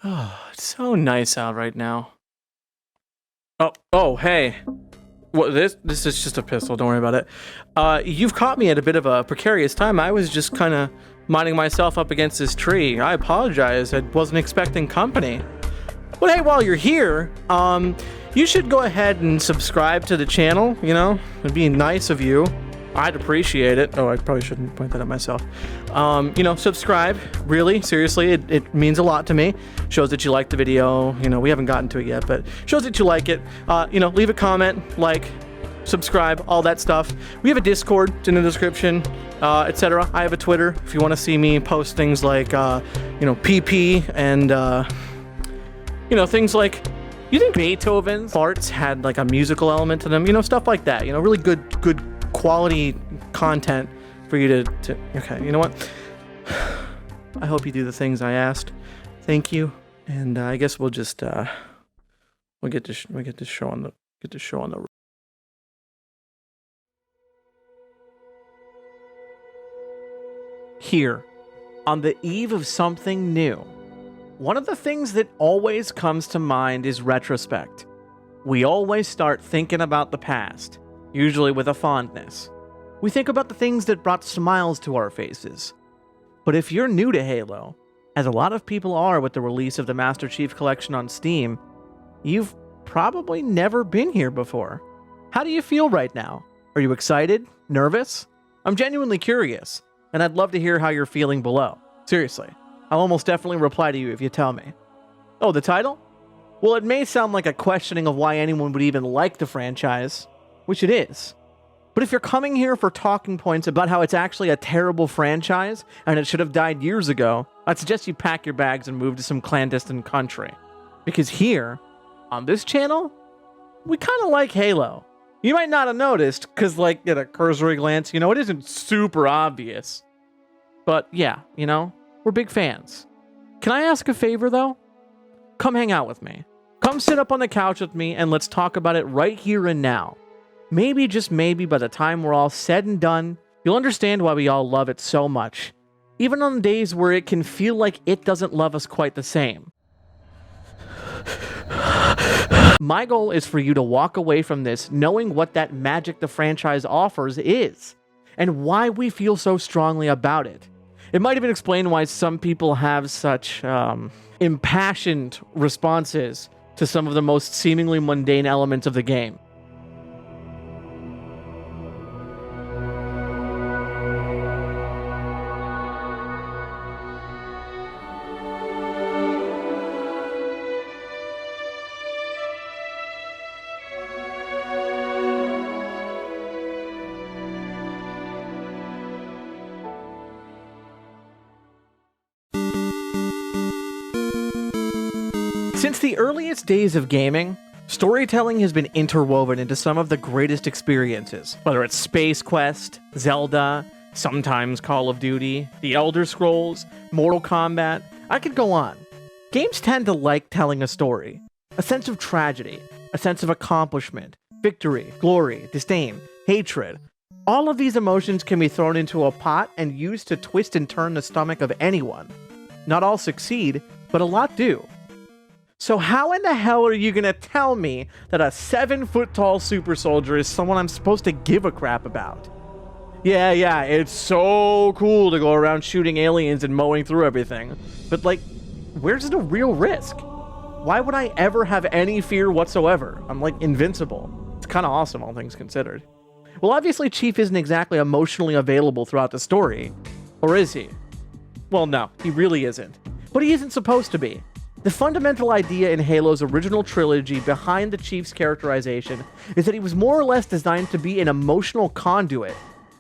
Oh, it's so nice out right now. Oh, hey. Well, this is just a pistol. Don't worry about it. You've caught me at a bit of a precarious time. I was just kind of minding myself up against this tree. I apologize. I wasn't expecting company. But hey, while you're here, you should go ahead and subscribe to the channel. You know, it'd be nice of you. I'd appreciate it. Oh, I probably shouldn't point that at myself. Subscribe. Really, seriously, it means a lot to me. Shows that you like the video. You know, we haven't gotten to it yet, but shows that you like it. Leave a comment, like, subscribe, all that stuff. We have a Discord. It's in the description, etc. I have a Twitter if you want to see me post things like, PP and, things like. You think Beethoven's farts had like a musical element to them? You know, stuff like that. You know, really good quality content for you to okay, you know what, I hope you do the things I asked. Thank you. And I guess we'll just we'll get this show on the here on the eve of something new. One of the things that always comes to mind is retrospect. We always start thinking about the past, usually with a fondness. We think about the things that brought smiles to our faces. But if you're new to Halo, as a lot of people are with the release of the Master Chief Collection on Steam, you've probably never been here before. How do you feel right now? Are you excited? Nervous? I'm genuinely curious, and I'd love to hear how you're feeling below. Seriously, I'll almost definitely reply to you if you tell me. Oh, the title? Well, it may sound like a questioning of why anyone would even like the franchise, which it is. But if you're coming here for talking points about how it's actually a terrible franchise and it should have died years ago, I'd suggest you pack your bags and move to some clandestine country. Because here, on this channel, we kind of like Halo. You might not have noticed, because at a cursory glance, it isn't super obvious. But yeah, we're big fans. Can I ask a favor, though? Come hang out with me. Come sit up on the couch with me and let's talk about it right here and now. Maybe, just maybe, by the time we're all said and done, you'll understand why we all love it so much, even on days where it can feel like it doesn't love us quite the same. My goal is for you to walk away from this knowing what that magic the franchise offers is, and why we feel so strongly about it. It might even explain why some people have such impassioned responses to some of the most seemingly mundane elements of the game. Since the earliest days of gaming, storytelling has been interwoven into some of the greatest experiences, whether it's Space Quest, Zelda, sometimes Call of Duty, The Elder Scrolls, Mortal Kombat. I could go on. Games tend to like telling a story, a sense of tragedy, a sense of accomplishment, victory, glory, disdain, hatred. All of these emotions can be thrown into a pot and used to twist and turn the stomach of anyone. Not all succeed, but a lot do. So how in the hell are you gonna tell me that a 7-foot-tall super soldier is someone I'm supposed to give a crap about? Yeah, it's so cool to go around shooting aliens and mowing through everything. But where's the real risk? Why would I ever have any fear whatsoever? I'm invincible. It's kind of awesome, all things considered. Well, obviously Chief isn't exactly emotionally available throughout the story. Or is he? Well, no, he really isn't. But he isn't supposed to be. The fundamental idea in Halo's original trilogy behind the Chief's characterization is that he was more or less designed to be an emotional conduit.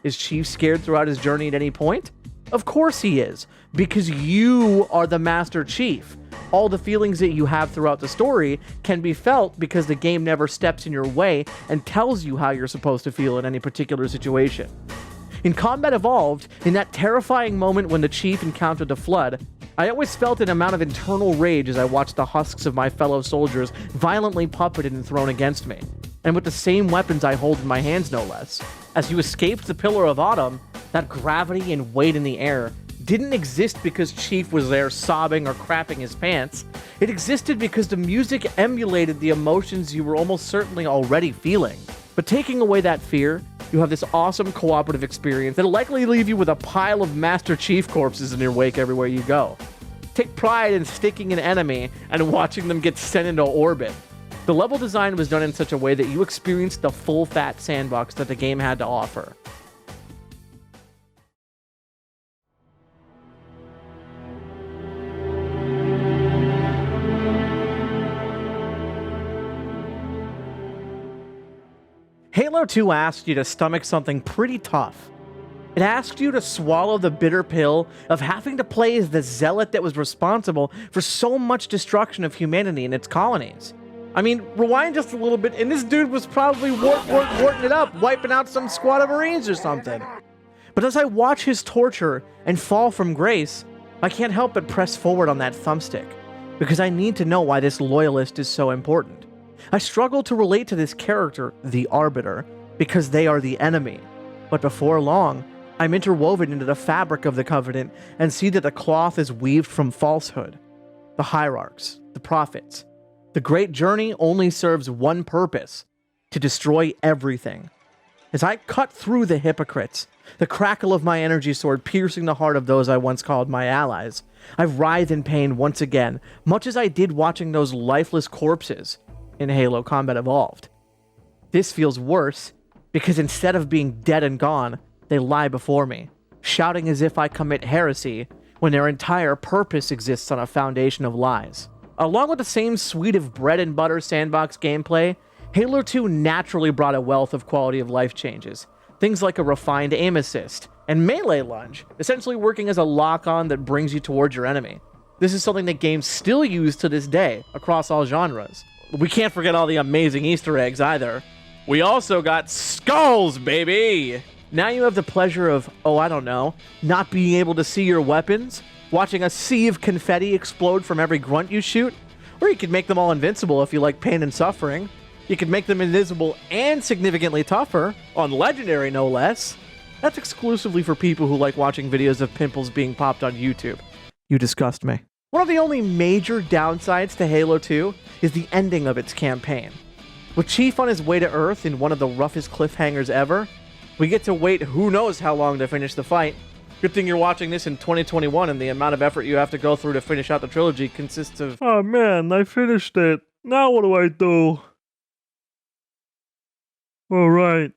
Is Chief scared throughout his journey at any point? Of course he is, because you are the Master Chief. All the feelings that you have throughout the story can be felt because the game never steps in your way and tells you how you're supposed to feel in any particular situation. In Combat Evolved, in that terrifying moment when the Chief encountered the Flood, I always felt an amount of internal rage as I watched the husks of my fellow soldiers violently puppeted and thrown against me, and with the same weapons I hold in my hands no less. As you escaped the Pillar of Autumn, that gravity and weight in the air didn't exist because Chief was there sobbing or crapping his pants. It existed because the music emulated the emotions you were almost certainly already feeling. But taking away that fear, you have this awesome cooperative experience that'll likely leave you with a pile of Master Chief corpses in your wake everywhere you go. Take pride in sticking an enemy and watching them get sent into orbit. The level design was done in such a way that you experienced the full-fat sandbox that the game had to offer. Halo 2 asked you to stomach something pretty tough. It asked you to swallow the bitter pill of having to play as the zealot that was responsible for so much destruction of humanity and its colonies. I mean, rewind just a little bit, and this dude was probably warting it up, wiping out some squad of Marines or something. But as I watch his torture and fall from grace, I can't help but press forward on that thumbstick, because I need to know why this loyalist is so important. I struggle to relate to this character, the Arbiter, because they are the enemy. But before long, I'm interwoven into the fabric of the Covenant and see that the cloth is weaved from falsehood. The hierarchs, the prophets. The great journey only serves one purpose: to destroy everything. As I cut through the hypocrites, the crackle of my energy sword piercing the heart of those I once called my allies, I writhe in pain once again, much as I did watching those lifeless corpses in Halo Combat Evolved. This feels worse, because instead of being dead and gone, they lie before me, shouting as if I commit heresy, when their entire purpose exists on a foundation of lies. Along with the same suite of bread and butter sandbox gameplay, Halo 2 naturally brought a wealth of quality of life changes. Things like a refined aim assist, and melee lunge, essentially working as a lock-on that brings you towards your enemy. This is something that games still use to this day, across all genres. We can't forget all the amazing Easter eggs either. We also got skulls, baby! Now you have the pleasure of, not being able to see your weapons, watching a sea of confetti explode from every grunt you shoot, or you could make them all invincible if you like pain and suffering. You could make them invisible and significantly tougher, on Legendary no less. That's exclusively for people who like watching videos of pimples being popped on YouTube. You disgust me. One of the only major downsides to Halo 2 is the ending of its campaign. With Chief on his way to Earth in one of the roughest cliffhangers ever, we get to wait who knows how long to finish the fight. Good thing you're watching this in 2021 and the amount of effort you have to go through to finish out the trilogy consists of, oh man, I finished it. Now what do I do? Alright.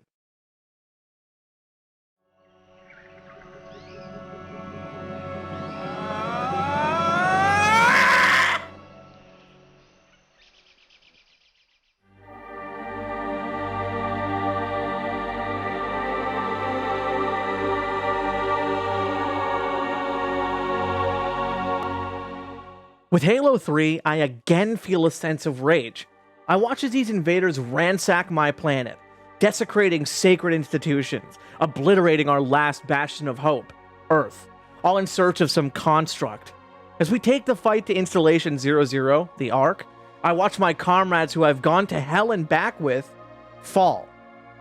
With Halo 3, I again feel a sense of rage. I watch as these invaders ransack my planet, desecrating sacred institutions, obliterating our last bastion of hope, Earth, all in search of some construct. As we take the fight to Installation 00, the Ark, I watch my comrades who I've gone to hell and back with fall.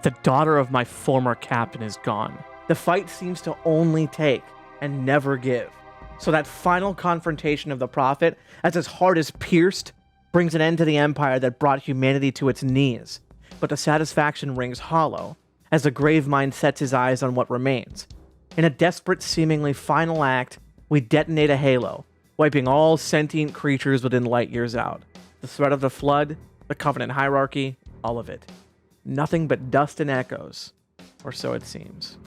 The daughter of my former captain is gone. The fight seems to only take and never give. So that final confrontation of the Prophet, as his heart is pierced, brings an end to the empire that brought humanity to its knees. But the satisfaction rings hollow, as the Gravemind sets his eyes on what remains. In a desperate, seemingly final act, we detonate a halo, wiping all sentient creatures within light years out. The threat of the Flood, the Covenant hierarchy, all of it. Nothing but dust and echoes. Or so it seems.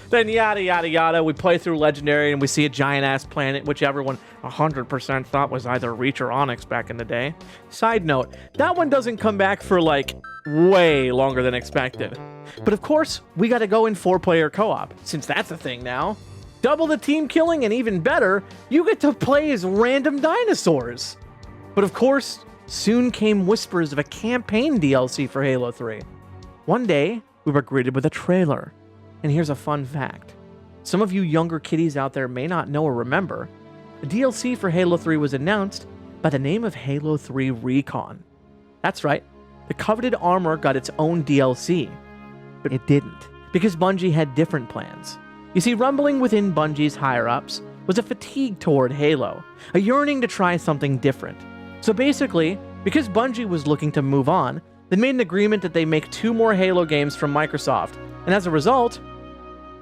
Then yada yada yada, we play through Legendary and we see a giant-ass planet, which everyone 100% thought was either Reach or Onyx back in the day. Side note, that one doesn't come back for like, way longer than expected. But of course, we gotta go in 4-player co-op, since that's a thing now. Double the team killing, and even better, you get to play as random dinosaurs. But of course, soon came whispers of a campaign DLC for Halo 3. One day, we were greeted with a trailer. And here's a fun fact. Some of you younger kiddies out there may not know or remember, the DLC for Halo 3 was announced by the name of Halo 3 Recon. That's right, the coveted armor got its own DLC, but it didn't, because Bungie had different plans. You see, rumbling within Bungie's higher-ups was a fatigue toward Halo, a yearning to try something different. So basically, because Bungie was looking to move on, they made an agreement that they make 2 more Halo games from Microsoft, and as a result,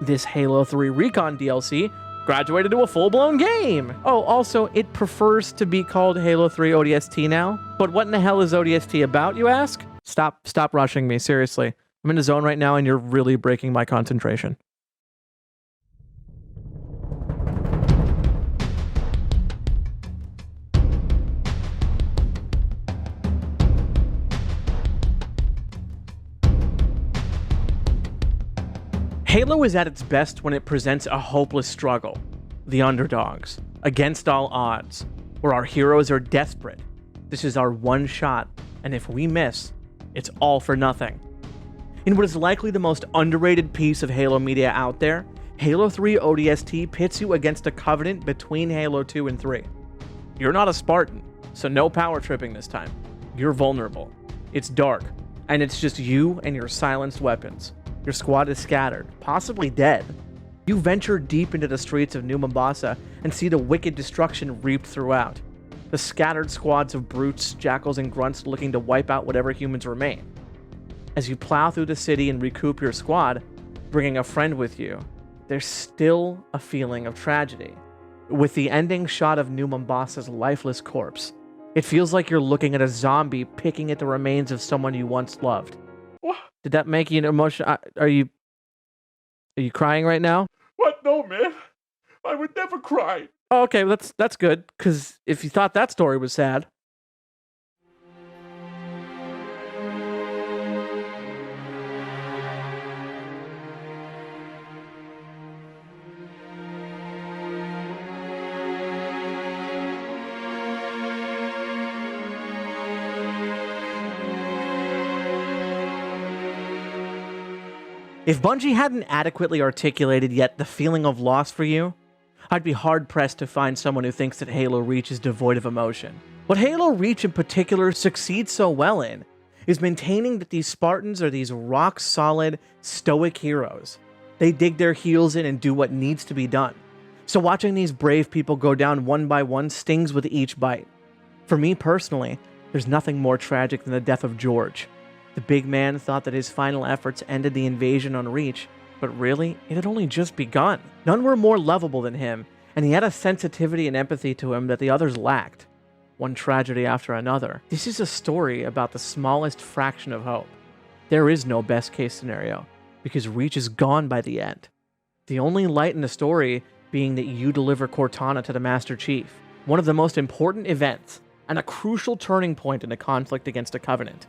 this Halo 3 Recon DLC graduated to a full-blown game! Oh, also, it prefers to be called Halo 3 ODST now. But what in the hell is ODST about, you ask? Stop rushing me, seriously. I'm in the zone right now and you're really breaking my concentration. Halo is at its best when it presents a hopeless struggle, the underdogs, against all odds, where our heroes are desperate. This is our one shot, and if we miss, it's all for nothing. In what is likely the most underrated piece of Halo media out there, Halo 3 ODST pits you against a covenant between Halo 2 and 3. You're not a Spartan, so no power tripping this time. You're vulnerable. It's dark, and it's just you and your silenced weapons. Your squad is scattered, possibly dead. You venture deep into the streets of New Mombasa and see the wicked destruction reaped throughout. The scattered squads of brutes, jackals, and grunts looking to wipe out whatever humans remain. As you plow through the city and recoup your squad, bringing a friend with you, there's still a feeling of tragedy. With the ending shot of New Mombasa's lifeless corpse, it feels like you're looking at a zombie picking at the remains of someone you once loved. Did that make you emotional? Are you crying right now? What? No, man. I would never cry. Oh, okay, that's good, because if you thought that story was sad. If Bungie hadn't adequately articulated yet the feeling of loss for you, I'd be hard-pressed to find someone who thinks that Halo Reach is devoid of emotion. What Halo Reach in particular succeeds so well in is maintaining that these Spartans are these rock-solid, stoic heroes. They dig their heels in and do what needs to be done. So watching these brave people go down one by one stings with each bite. For me personally, there's nothing more tragic than the death of George. The big man thought that his final efforts ended the invasion on Reach, but really, it had only just begun. None were more lovable than him, and he had a sensitivity and empathy to him that the others lacked. One tragedy after another. This is a story about the smallest fraction of hope. There is no best case scenario, because Reach is gone by the end. The only light in the story being that you deliver Cortana to the Master Chief, one of the most important events, and a crucial turning point in the conflict against a Covenant.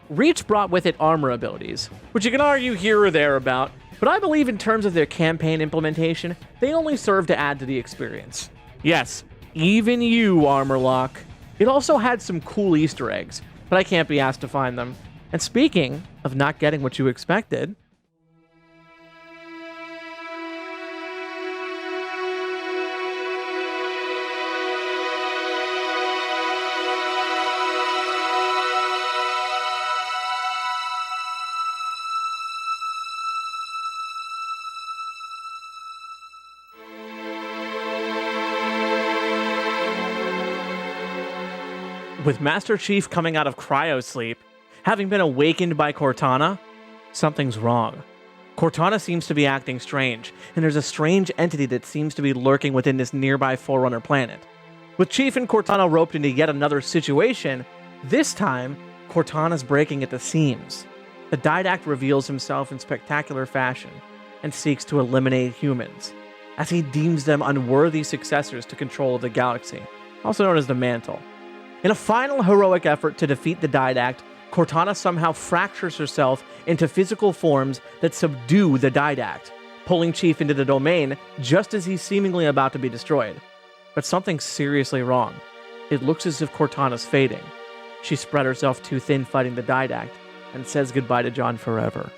Reach brought with it armor abilities, which you can argue here or there about, but I believe in terms of their campaign implementation, they only serve to add to the experience. Yes, even you, Armorlock. It also had some cool Easter eggs, but I can't be asked to find them. And speaking of not getting what you expected, with Master Chief coming out of cryosleep, having been awakened by Cortana, something's wrong. Cortana seems to be acting strange, and there's a strange entity that seems to be lurking within this nearby Forerunner planet. With Chief and Cortana roped into yet another situation, this time, Cortana's breaking at the seams. The Didact reveals himself in spectacular fashion, and seeks to eliminate humans, as he deems them unworthy successors to control of the galaxy, also known as the Mantle. In a final heroic effort to defeat the Didact, Cortana somehow fractures herself into physical forms that subdue the Didact, pulling Chief into the domain just as he's seemingly about to be destroyed. But something's seriously wrong. It looks as if Cortana's fading. She spread herself too thin fighting the Didact, and says goodbye to John forever.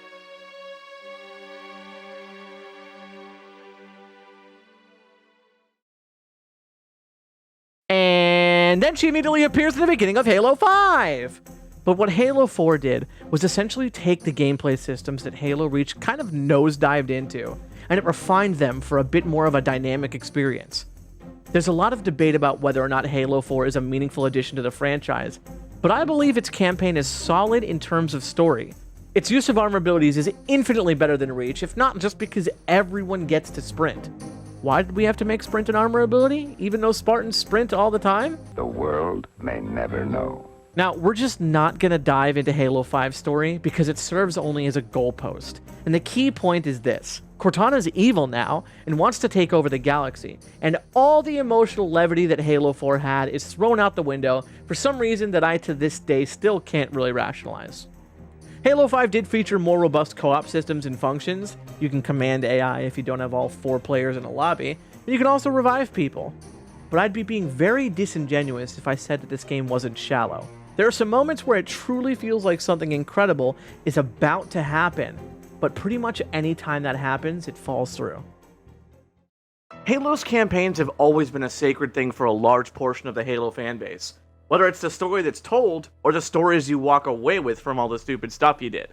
And then she immediately appears at the beginning of Halo 5! But what Halo 4 did was essentially take the gameplay systems that Halo Reach kind of nosedived into, and it refined them for a bit more of a dynamic experience. There's a lot of debate about whether or not Halo 4 is a meaningful addition to the franchise, but I believe its campaign is solid in terms of story. Its use of armor abilities is infinitely better than Reach, if not just because everyone gets to sprint. Why did we have to make sprint an armor ability, even though Spartans sprint all the time? The world may never know. Now, we're just not going to dive into Halo 5's story because it serves only as a goalpost. And the key point is this. Cortana's evil now and wants to take over the galaxy, and all the emotional levity that Halo 4 had is thrown out the window for some reason that I to this day still can't really rationalize. Halo 5 did feature more robust co-op systems and functions. You can command AI if you don't have all 4 players in a lobby, and you can also revive people. But I'd be being very disingenuous if I said that this game wasn't shallow. There are some moments where it truly feels like something incredible is about to happen, but pretty much any time that happens, it falls through. Halo's campaigns have always been a sacred thing for a large portion of the Halo fanbase. Whether it's the story that's told, or the stories you walk away with from all the stupid stuff you did.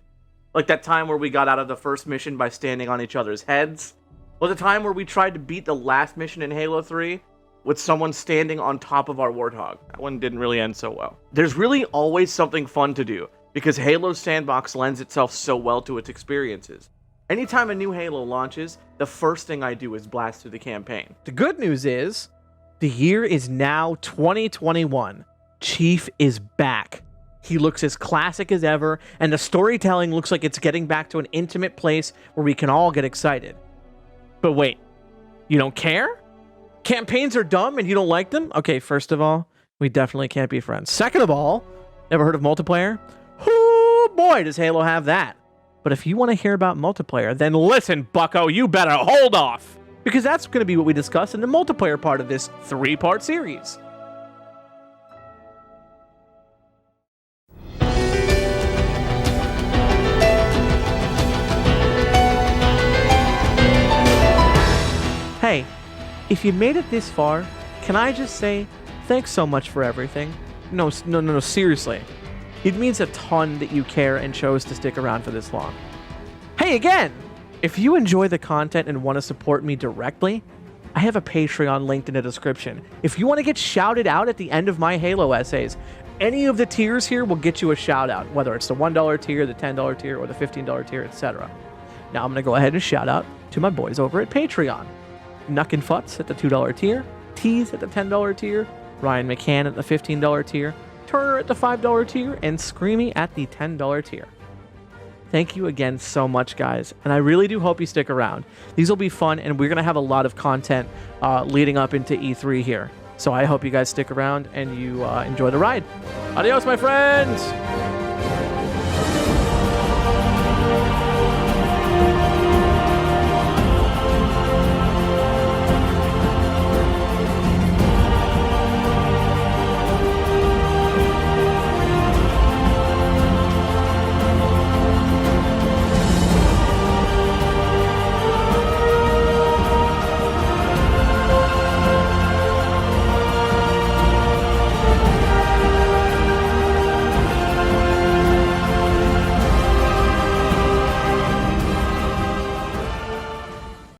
Like that time where we got out of the first mission by standing on each other's heads, or the time where we tried to beat the last mission in Halo 3 with someone standing on top of our Warthog. That one didn't really end so well. There's really always something fun to do, because Halo's sandbox lends itself so well to its experiences. Anytime a new Halo launches, the first thing I do is blast through the campaign. The good news is, the year is now 2021. Chief is back. He looks as classic as ever, and the storytelling looks like it's getting back to an intimate place where we can all get excited. But wait, you don't care? Campaigns are dumb and you don't like them? Okay, first of all, we definitely can't be friends. Second of all, never heard of multiplayer? Oh boy, does Halo have that. But if you want to hear about multiplayer, then listen, bucko, you better hold off. Because that's going to be what we discuss in the multiplayer part of this 3-part series. Hey, if you made it this far, can I just say thanks so much for everything? No, seriously. It means a ton that you care and chose to stick around for this long. Hey, again, if you enjoy the content and want to support me directly, I have a Patreon linked in the description. If you want to get shouted out at the end of my Halo essays, any of the tiers here will get you a shout out, whether it's the $1 tier, the $10 tier, or the $15 tier, etc. Now I'm going to go ahead and shout out to my boys over at Patreon. Nuck and Futz at the $2 tier, Tease at the $10 tier, Ryan McCann at the $15 tier, Turner at the $5 tier, and Screamy at the $10 tier. Thank you again so much, guys, and I really do hope you stick around. These will be fun, and we're going to have a lot of content leading up into E3 here. So I hope you guys stick around and you enjoy the ride. Adios, my friends!